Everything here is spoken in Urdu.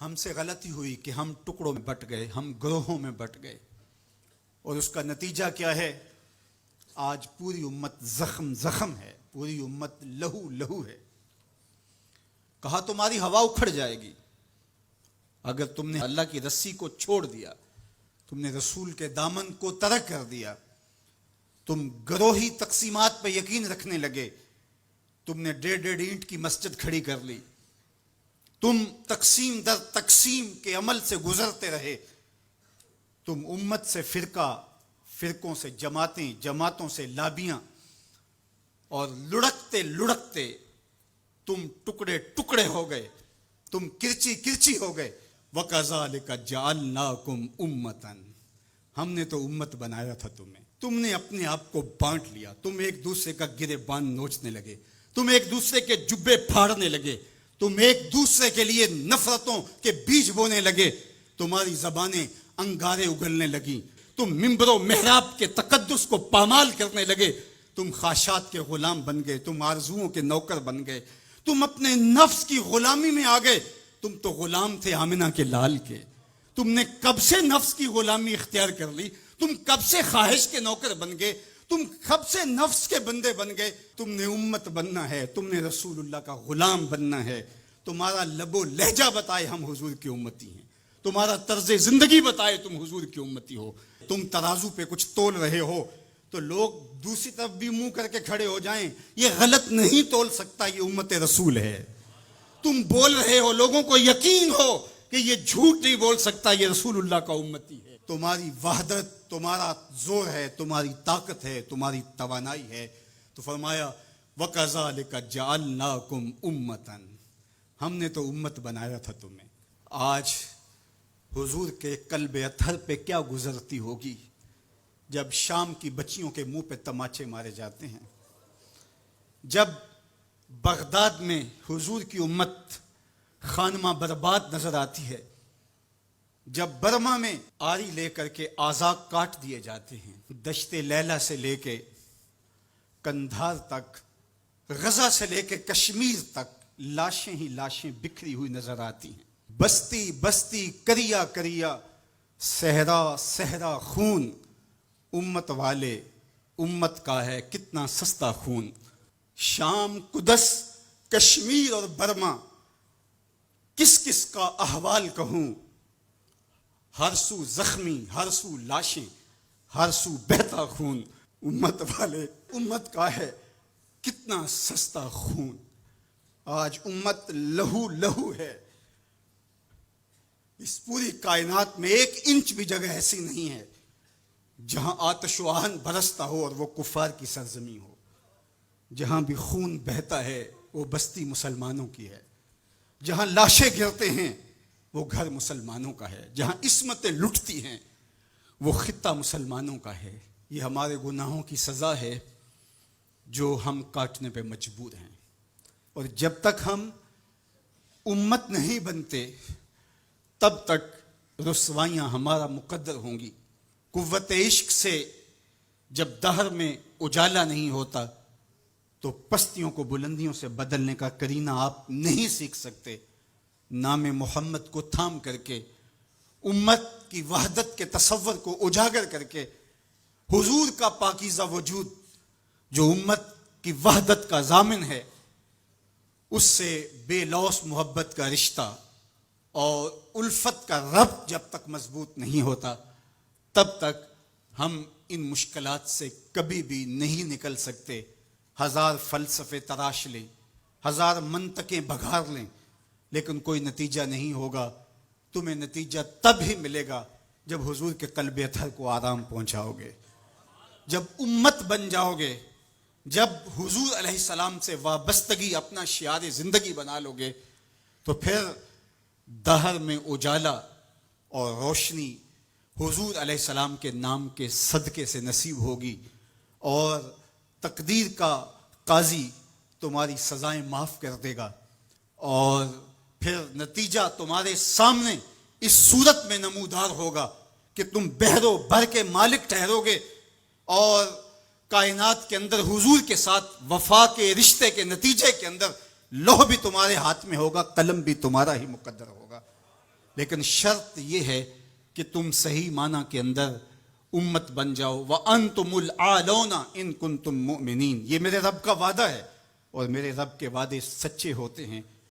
ہم سے غلطی ہوئی کہ ہم ٹکڑوں میں بٹ گئے، ہم گروہوں میں بٹ گئے، اور اس کا نتیجہ کیا ہے؟ آج پوری امت زخم زخم ہے، پوری امت لہو لہو ہے۔ کہا تمہاری ہوا اکھڑ جائے گی اگر تم نے اللہ کی رسی کو چھوڑ دیا، تم نے رسول کے دامن کو ترک کر دیا، تم گروہی تقسیمات پہ یقین رکھنے لگے، تم نے 1.5 اینٹ کی مسجد کھڑی کر لی، تم تقسیم در تقسیم کے عمل سے گزرتے رہے، تم امت سے فرقوں سے جماعتیں، جماعتوں سے لابیاں، اور لڑکتے لڑکتے تم ٹکڑے ٹکڑے ہو گئے، تم کرچی کرچی ہو گئے۔ وَكَذَلِكَ جَعَلْنَاكُمْ أُمَّةً، ہم نے تو امت بنایا تھا تمہیں، تم نے اپنے آپ کو بانٹ لیا، تم ایک دوسرے کا گریبان نوچنے لگے، تم ایک دوسرے کے جبے پھاڑنے لگے، تم ایک دوسرے کے لیے نفرتوں کے بیج بونے لگے، تمہاری زبانیں انگارے اگلنے لگیں، تم ممبر و محراب کے تقدس کو پامال کرنے لگے، تم خواہشات کے غلام بن گئے، تم آرزوؤں کے نوکر بن گئے، تم اپنے نفس کی غلامی میں آ گئے۔ تم تو غلام تھے آمنہ کے لال کے، تم نے کب سے نفس کی غلامی اختیار کر لی، تم کب سے خواہش کے نوکر بن گئے، تم کب سے نفس کے بندے بن گئے۔ تم نے امت بننا ہے، تم نے رسول اللہ کا غلام بننا ہے۔ تمہارا لب و لہجہ بتائے ہم حضور کی امتی ہیں، تمہارا طرز زندگی بتائے تم حضور کی امتی ہو۔ تم ترازو پہ کچھ تول رہے ہو تو لوگ دوسری طرف بھی منہ کر کے کھڑے ہو جائیں، یہ غلط نہیں تول سکتا، یہ امت رسول ہے۔ تم بول رہے ہو، لوگوں کو یقین ہو کہ یہ جھوٹ نہیں بول سکتا، یہ رسول اللہ کا امتی ہے۔ تمہاری وحدت، تمہارا زور ہے، تمہاری طاقت ہے، تمہاری توانائی ہے۔ تو فرمایا وَكَذَلِكَ جَعَلْنَاكُمْ أُمَّةً، ہم نے تو امت بنایا تھا تمہیں۔ آج حضور کے قلب اطہر پہ کیا گزرتی ہوگی جب شام کی بچیوں کے منہ پہ تماچے مارے جاتے ہیں، جب بغداد میں حضور کی امت خانمہ برباد نظر آتی ہے، جب برما میں آری لے کر کے اعضاء کاٹ دیے جاتے ہیں، دشت لیلہ سے لے کے کندھار تک، غزہ سے لے کے کشمیر تک لاشیں ہی لاشیں بکھری ہوئی نظر آتی ہیں، بستی بستی کریا کریا، صحرا صحرا خون، امت والے امت کا ہے کتنا سستا خون۔ شام، قدس، کشمیر اور برما، کس کس کا احوال کہوں، ہر سو زخمی، ہر سو لاشیں، ہر سو بہتا خون، امت والے امت کا ہے کتنا سستا خون۔ آج امت لہو لہو ہے، اس پوری کائنات میں 1 انچ بھی جگہ ایسی نہیں ہے جہاں آتش و آہن برستا ہو اور وہ کفار کی سرزمین ہو۔ جہاں بھی خون بہتا ہے وہ بستی مسلمانوں کی ہے، جہاں لاشیں گرتے ہیں وہ گھر مسلمانوں کا ہے، جہاں عصمتیں لٹتی ہیں وہ خطہ مسلمانوں کا ہے۔ یہ ہمارے گناہوں کی سزا ہے جو ہم کاٹنے پہ مجبور ہیں، اور جب تک ہم امت نہیں بنتے تب تک رسوائیاں ہمارا مقدر ہوں گی۔ قوت عشق سے جب دہر میں اجالا نہیں ہوتا تو پستیوں کو بلندیوں سے بدلنے کا کرینہ آپ نہیں سیکھ سکتے۔ نام محمد کو تھام کر کے، امت کی وحدت کے تصور کو اجاگر کر کے، حضور کا پاکیزہ وجود جو امت کی وحدت کا ضامن ہے، اس سے بے لوث محبت کا رشتہ اور الفت کا ربط جب تک مضبوط نہیں ہوتا تب تک ہم ان مشکلات سے کبھی بھی نہیں نکل سکتے۔ 1000 فلسفے تراش لیں، 1000 منطقیں بگھار لیں، لیکن کوئی نتیجہ نہیں ہوگا۔ تمہیں نتیجہ تب ہی ملے گا جب حضور کے قلب اطہر کو آرام پہنچاؤ گے، جب امت بن جاؤ گے، جب حضور علیہ السلام سے وابستگی اپنا شعار زندگی بنا لو گے، تو پھر دہر میں اجالا اور روشنی حضور علیہ السلام کے نام کے صدقے سے نصیب ہوگی، اور تقدیر کا قاضی تمہاری سزائیں معاف کر دے گا، اور پھر نتیجہ تمہارے سامنے اس صورت میں نمودار ہوگا کہ تم بحر و بر کے مالک ٹھہرو گے، اور کائنات کے اندر حضور کے ساتھ وفا کے رشتے کے نتیجے کے اندر لوح بھی تمہارے ہاتھ میں ہوگا، قلم بھی تمہارا ہی مقدر ہوگا۔ لیکن شرط یہ ہے کہ تم صحیح معنی کے اندر امت بن جاؤ. وَأَنْتُمُ الْعَالَوْنَ إِن كُنتُم مُؤْمِنِينَ. یہ میرے رب کا وعدہ ہے اور میرے رب کے وعدے سچے ہوتے ہیں